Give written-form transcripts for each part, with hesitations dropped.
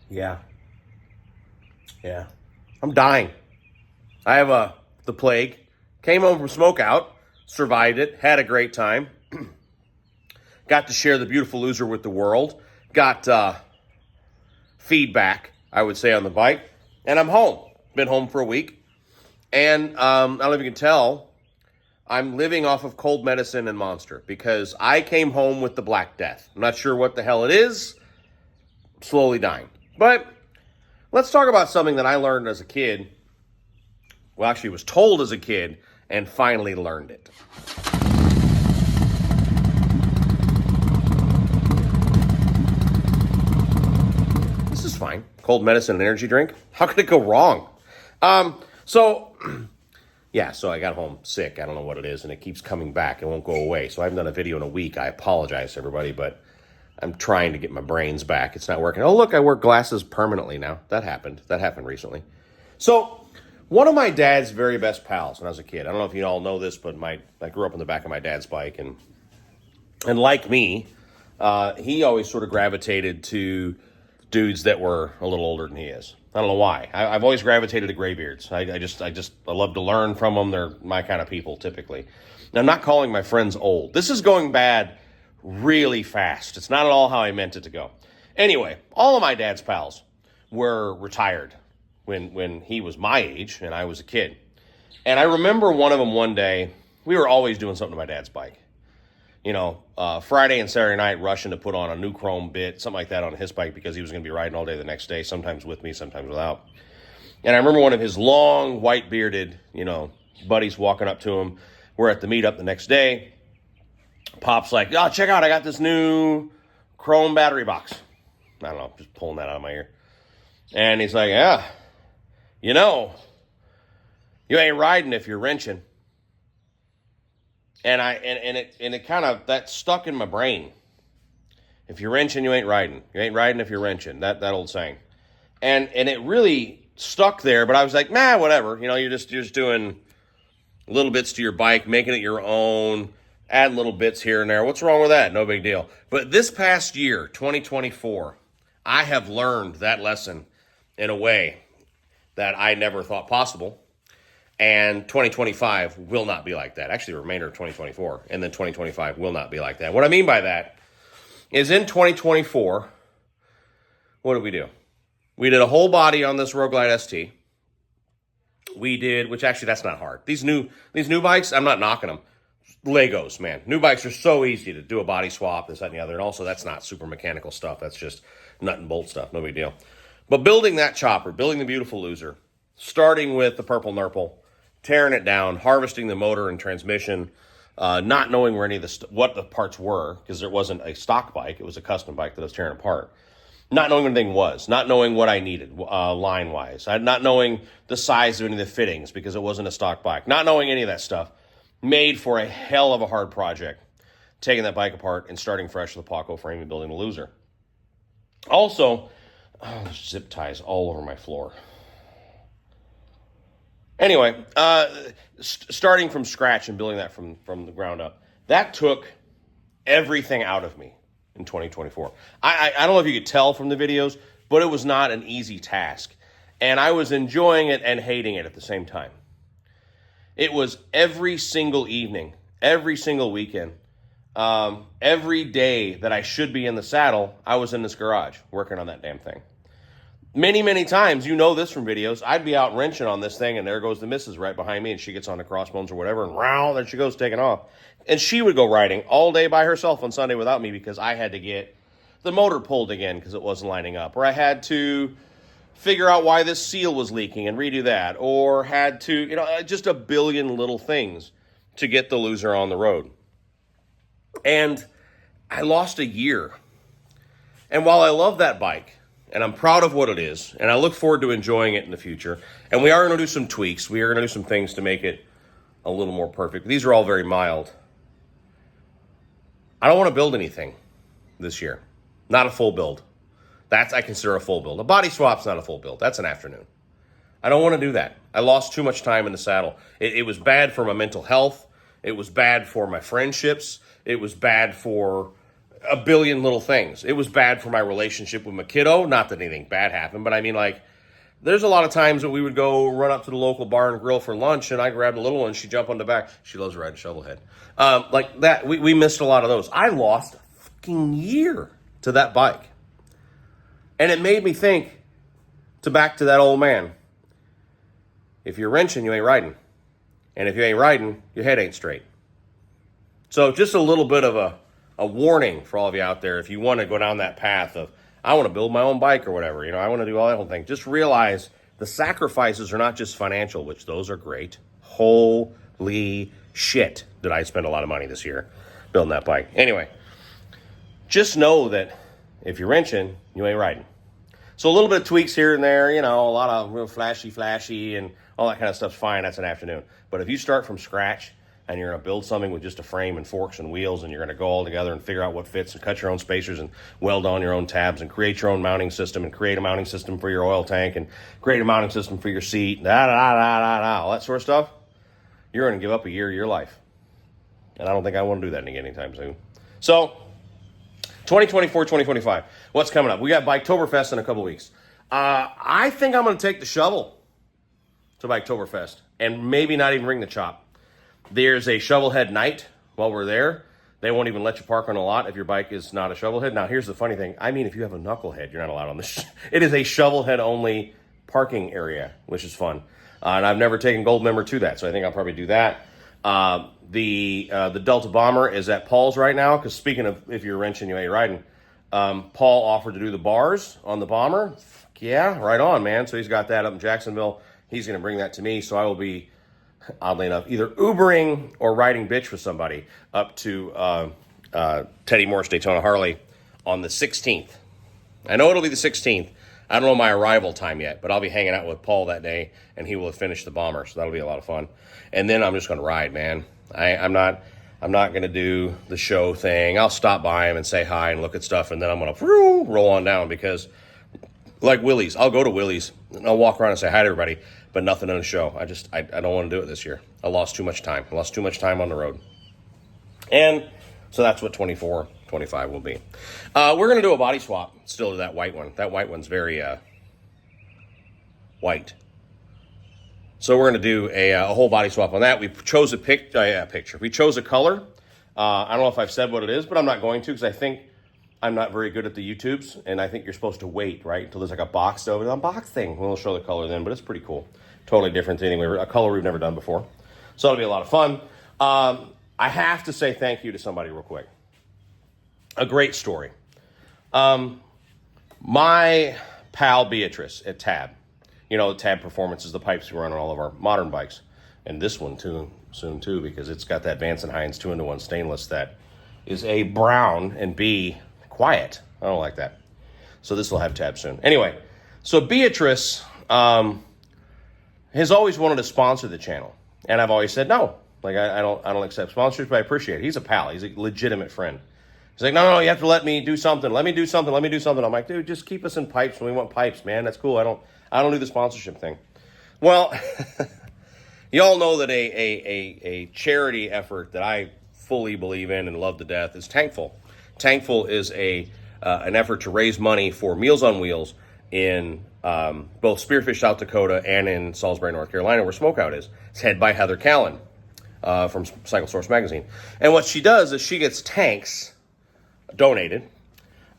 Yeah. Yeah. I'm dying. I have the plague. Came home from smokeout, survived it, had a great time. Got to share the beautiful loser with the world. Got feedback, I would say, on the bike. And I'm home. Been home for a week. And I don't know if you can tell, I'm living off of cold medicine and Monster because I came home with the Black Death. I'm not sure what the hell it is. Slowly dying. But let's talk about something that I learned as a kid. Well, actually was told as a kid and finally learned it. This is fine. Cold medicine and energy drink. How could it go wrong? So I got home sick. I don't know what it is, and it keeps coming back. It won't go away. So I haven't done a video in a week. I apologize to everybody, but I'm trying to get my brains back. It's not working. Oh, look, I wear glasses permanently now. That happened recently. So one of my dad's very best pals when I was a kid, I don't know if you all know this, but I grew up on the back of my dad's bike, and like me, he always sort of gravitated to dudes that were a little older than he is. I don't know why. I've always gravitated to graybeards. I love to learn from them. They're my kind of people, typically. Now, I'm not calling my friends old. This is going bad really fast. It's not at all how I meant it to go. Anyway, all of my dad's pals were retired when he was my age and I was a kid. And I remember one of them one day, we were always doing something to my dad's bike. You know, Friday and Saturday night rushing to put on a new chrome bit, something like that on his bike because he was going to be riding all day the next day, sometimes with me, sometimes without. And I remember one of his long, white-bearded, buddies walking up to him. We're at the meetup the next day. Pop's like, oh, check out, I got this new chrome battery box. I don't know, just pulling that out of my ear. And he's like, yeah, you ain't riding if you're wrenching. And it kind of, that stuck in my brain. If you're wrenching, you ain't riding. You ain't riding if you're wrenching. That old saying. And it really stuck there, but I was like, nah, whatever. You're just doing little bits to your bike, making it your own, adding little bits here and there. What's wrong with that? No big deal. But this past year, 2024, I have learned that lesson in a way that I never thought possible. And 2025 will not be like that. Actually, the remainder of 2024 and then 2025 will not be like that. What I mean by that is in 2024, what did we do? We did a whole body on this Rogue Glide ST. We did, which actually that's not hard. These new bikes, I'm not knocking them. Legos, man. New bikes are so easy to do a body swap, this, that, and the other. And also, that's not super mechanical stuff. That's just nut and bolt stuff. No big deal. But building that chopper, building the beautiful loser, starting with the purple Nurple, tearing it down, harvesting the motor and transmission, not knowing where any of what the parts were, because there wasn't a stock bike. It was a custom bike that I was tearing apart. Not knowing what anything was, not knowing what I needed line-wise, not knowing the size of any of the fittings because it wasn't a stock bike, not knowing any of that stuff, made for a hell of a hard project, taking that bike apart and starting fresh with a Paco frame and building the loser. Also, there's zip ties all over my floor. Anyway, starting from scratch and building that from the ground up, that took everything out of me in 2024. I don't know if you could tell from the videos, but it was not an easy task. And I was enjoying it and hating it at the same time. It was every single evening, every single weekend, every day that I should be in the saddle, I was in this garage working on that damn thing. Many, many times, you know this from videos, I'd be out wrenching on this thing, and there goes the missus right behind me, and she gets on the crossbones or whatever, and wow, there she goes, taking off. And she would go riding all day by herself on Sunday without me because I had to get the motor pulled again because it wasn't lining up, or I had to figure out why this seal was leaking and redo that, or had to, just a billion little things to get the loser on the road. And I lost a year. And while I love that bike, and I'm proud of what it is, and I look forward to enjoying it in the future, and we are going to do some tweaks. We are going to do some things to make it a little more perfect. These are all very mild. I don't want to build anything this year. Not a full build. That's, I consider, a full build. A body swap's not a full build. That's an afternoon. I don't want to do that. I lost too much time in the saddle. It was bad for my mental health. It was bad for my friendships. It was bad for a billion little things. It was bad for my relationship with my kiddo. Not that anything bad happened, but I mean, like, there's a lot of times that we would go run up to the local bar and grill for lunch, and I grabbed the little one, she'd jump on the back. She loves riding shovelhead. Like that, we missed a lot of those. I lost a fucking year to that bike. And it made me think back to that old man. If you're wrenching, you ain't riding. And if you ain't riding, your head ain't straight. So just a little bit of a warning for all of you out there. If you want to go down that path of, I want to build my own bike or whatever, I want to do all that whole thing. Just realize the sacrifices are not just financial, which those are great. Holy shit, did I spend a lot of money this year building that bike. Anyway, just know that if you're wrenching, you ain't riding. So a little bit of tweaks here and there, a lot of real flashy, and all that kind of stuff's fine. That's an afternoon. But if you start from scratch and you're going to build something with just a frame and forks and wheels, and you're going to go all together and figure out what fits and cut your own spacers and weld on your own tabs and create your own mounting system and create a mounting system for your oil tank and create a mounting system for your seat, all that sort of stuff, you're going to give up a year of your life. And I don't think I want to do that again anytime soon. So 2024, 2025. What's coming up? We got Biketoberfest in a couple weeks. I think I'm going to take the shovel to Biketoberfest and maybe not even ring the chop. There's a shovelhead night while we're there. They won't even let you park on a lot if your bike is not a shovelhead. Now, here's the funny thing. I mean, if you have a knucklehead, you're not allowed on this. It is a shovelhead-only parking area, which is fun. And I've never taken gold member to that, so I think I'll probably do that. The Delta Bomber is at Paul's right now, because speaking of if you're wrenching, you ain't riding, Paul offered to do the bars on the Bomber. Fuck yeah, right on, man. So he's got that up in Jacksonville. He's going to bring that to me, so I will be, oddly enough, either Ubering or riding bitch with somebody up to Teddy Morse Daytona Harley on the 16th. I know it'll be the 16th. I don't know my arrival time yet, but I'll be hanging out with Paul that day, and he will have finished the Bomber, so that'll be a lot of fun. And then I'm just going to ride, man. I'm not going to do the show thing. I'll stop by him and say hi and look at stuff, and then I'm going to roll on down because, like Willie's, I'll go to Willie's, and I'll walk around and say hi to everybody, but nothing on the show. I don't want to do it this year. I lost too much time. I lost too much time on the road. And so that's what 24, 25 will be. We're going to do a body swap still to that white one. That white one's very white. So we're going to do a whole body swap on that. We chose a picture. We chose a color. I don't know if I've said what it is, but I'm not going to because I think I'm not very good at the YouTubes, and I think you're supposed to wait, right, until there's like a box over the box thing. We'll show the color then, but it's pretty cool. Totally different anyway. A color we've never done before. So it'll be a lot of fun. I have to say thank you to somebody real quick. A great story. My pal Beatrice at Tab. Tab Performance is the pipes we run on all of our modern bikes. And this one too, soon too, because it's got that Vance & Hines 2-in-1 stainless that is A, brown, and B, quiet. I don't like that. So this will have Tab soon. Anyway, so Beatrice has always wanted to sponsor the channel. And I've always said no. Like, I don't accept sponsorships, but I appreciate it. He's a pal. He's a legitimate friend. He's like, no, you have to let me do something. Let me do something. I'm like, dude, just keep us in pipes when we want pipes, man. That's cool. I don't do the sponsorship thing. Well, you all know that a charity effort that I fully believe in and love to death is Tankful. Tankful is an effort to raise money for Meals on Wheels in both Spearfish, South Dakota, and in Salisbury, North Carolina, where Smokeout is. It's headed by Heather Callan from Cycle Source Magazine. And what she does is she gets tanks donated,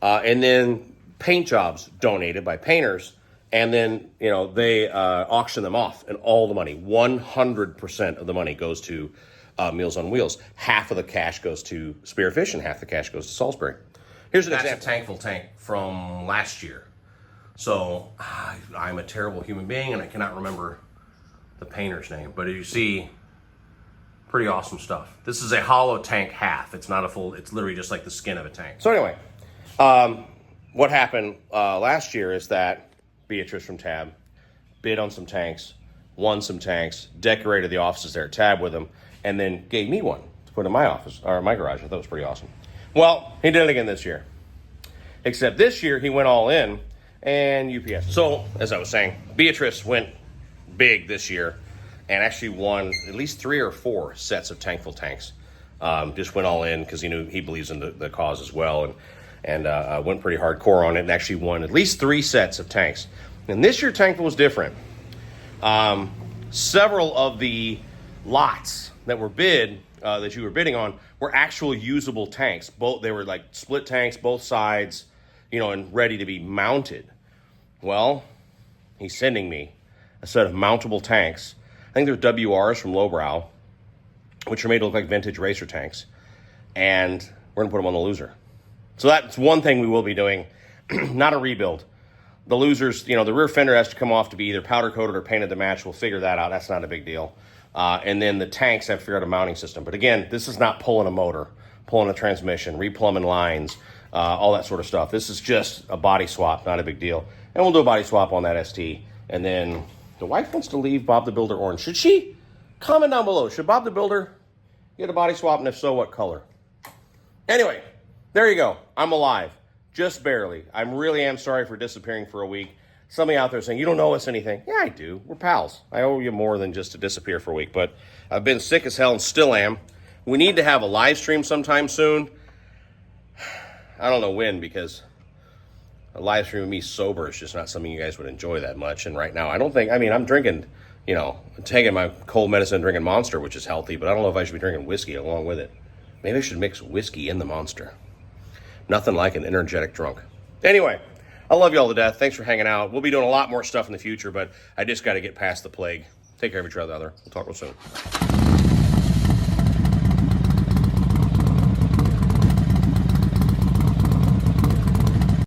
and then paint jobs donated by painters, and then they auction them off, and all the money, 100% of the money goes to Meals on Wheels. Half of the cash goes to Spearfish, and half the cash goes to Salisbury. Here's an example. Tankful tank from last year. So I'm a terrible human being, and I cannot remember the painter's name, but as you see, pretty awesome stuff. This is a hollow tank half. It's not a full, it's literally just like the skin of a tank. So anyway, what happened last year is that Beatrice from Tab bid on some tanks, won some tanks, decorated the offices there at Tab with them, and then gave me one to put in my office, or my garage. I thought it was pretty awesome. Well, he did it again this year. Except this year, he went all in, and UPS. So, as I was saying, Beatrice went big this year and actually won at least 3 or 4 sets of Tankful tanks Just went all in because he believes in the cause as well, and went pretty hardcore on it and actually won at least 3 sets of tanks. And this year Tankville was different. Several of the lots that were bid, that you were bidding on, were actual usable tanks. They were like split tanks, both sides, and ready to be mounted. Well, he's sending me a set of mountable tanks. I think they're WRs from Lowbrow, which are made to look like vintage racer tanks. And we're going to put them on the loser. So that's one thing we will be doing, not a rebuild. The losers, the rear fender has to come off to be either powder coated or painted to match. We'll figure that out. That's not a big deal. And then the tanks have to figure out a mounting system. But again, this is not pulling a motor, pulling a transmission, replumbing lines, all that sort of stuff. This is just a body swap, not a big deal. And we'll do a body swap on that ST. And then the wife wants to leave Bob the Builder orange. Should she? Comment down below. Should Bob the Builder get a body swap? And if so, what color? Anyway, there you go. I'm alive. Just barely. I really am sorry for disappearing for a week. Somebody out there saying, you don't owe us anything. Yeah, I do. We're pals. I owe you more than just to disappear for a week. But I've been sick as hell and still am. We need to have a live stream sometime soon. I don't know when, because a live stream of me sober is just not something you guys would enjoy that much. And right now, I'm drinking, taking my cold medicine, drinking Monster, which is healthy. But I don't know if I should be drinking whiskey along with it. Maybe I should mix whiskey in the Monster. Nothing like an energetic drunk. Anyway, I love you all to death. Thanks for hanging out. We'll be doing a lot more stuff in the future, but I just got to get past the plague. Take care of each other. We'll talk real soon.